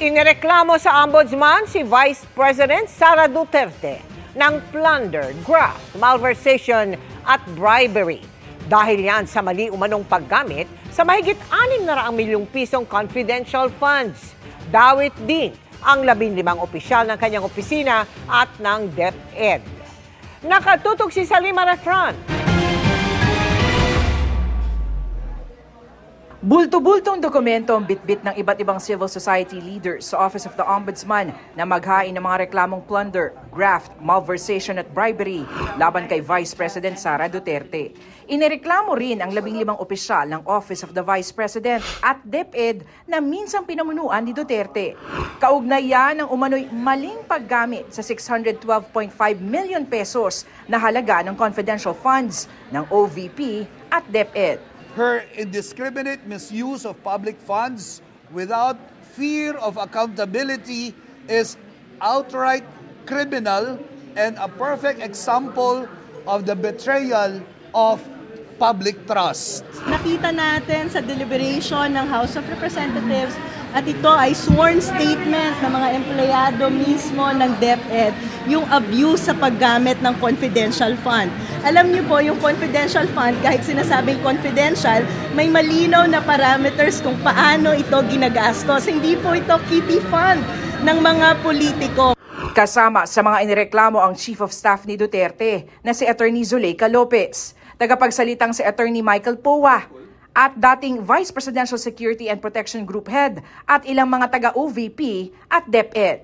Inireklamo sa Ombudsman si Vice President Sara Duterte ng plunder, graft, malversation at bribery. Dahil yan sa mali umanong paggamit sa mahigit 600 milyong pisong confidential funds. Dawit din ang 15 opisyal ng kanyang opisina at ng DepEd. Nakatutok si Salima Refran. Bulto-bultong dokumento ang bitbit ng iba't ibang civil society leaders sa Office of the Ombudsman na maghain ng mga reklamong plunder, graft, malversation at bribery laban kay Vice President Sara Duterte. Inireklamo rin ang 15 opisyal ng Office of the Vice President at DepEd na minsang pinamunuan ni Duterte. Kaugnay yan ang umano'y maling paggamit sa 612.5 million pesos na halaga ng confidential funds ng OVP at DepEd. Her indiscriminate misuse of public funds without fear of accountability is outright criminal and a perfect example of the betrayal of public trust. Nakita natin sa deliberation ng House of Representatives at ito ay sworn statement ng mga empleyado mismo ng DepEd, yung abuse sa paggamit ng confidential fund. Alam niyo po, yung confidential fund, kahit sinasabing confidential, may malinaw na parameters kung paano ito ginagastos. Hindi po ito kitty fund ng mga politiko. Kasama sa mga inireklamo ang Chief of Staff ni Duterte na si Attorney Zuleika Lopez, tagapagsalitang si Attorney Michael Powa, at dating Vice Presidential Security and Protection Group Head at ilang mga taga-OVP at DepEd.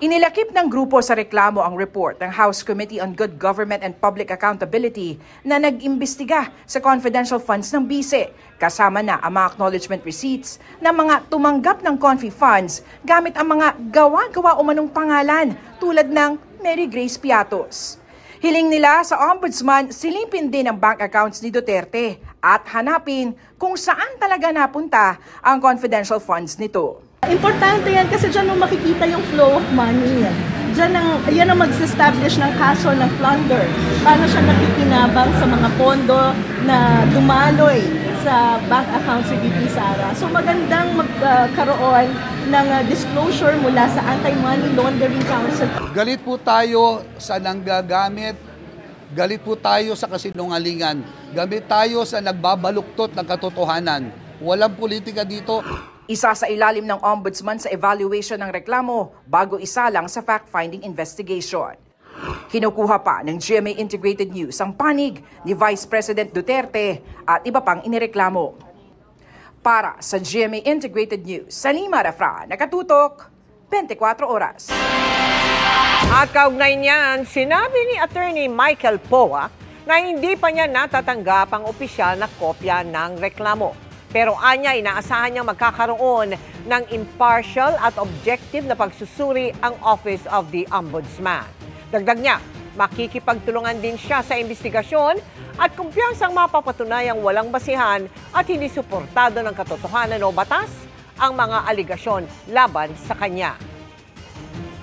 Inilakip ng grupo sa reklamo ang report ng House Committee on Good Government and Public Accountability na nag-imbestiga sa confidential funds ng BISE, kasama na ang mga acknowledgement receipts ng mga tumanggap ng confi funds gamit ang mga gawa-gawa umanong pangalan tulad ng Mary Grace Piatos. Hiling nila sa Ombudsman silipin din ang bank accounts ni Duterte at hanapin kung saan talaga napunta ang confidential funds nito. Importante yan kasi dyan mo makikita yung flow of money. Yan ang mag-establish ng kaso ng plunder. Paano siya nakikinabang sa mga pondo na dumaloy sa bank accounts ni VP Sara. So magandang magkaroon ng disclosure mula sa Anti-Money Laundering Council. Galit po tayo sa nanggagamit, galit po tayo sa kasinungalingan, galit tayo sa nagbabaluktot ng katotohanan. Walang politika dito. Isa sa ilalim ng Ombudsman sa evaluation ng reklamo bago isa lang sa fact-finding investigation. Kinukuha pa ng GMA Integrated News ang panig ni Vice President Duterte at iba pang inireklamo. Para sa GMA Integrated News, Salima Refran, nakatutok, 24 oras. At kaugnay niyan, sinabi ni Attorney Michael Powa na hindi pa niya natatanggap ang opisyal na kopya ng reklamo. Pero anya, inaasahan niyang magkakaroon ng impartial at objective na pagsusuri ang Office of the Ombudsman. Dagdag niya, makikipagtulungan din siya sa investigasyon at kumpiyansang mapapatunayang walang basihan at hindi suportado ng katotohanan o batas ang mga aligasyon laban sa kanya.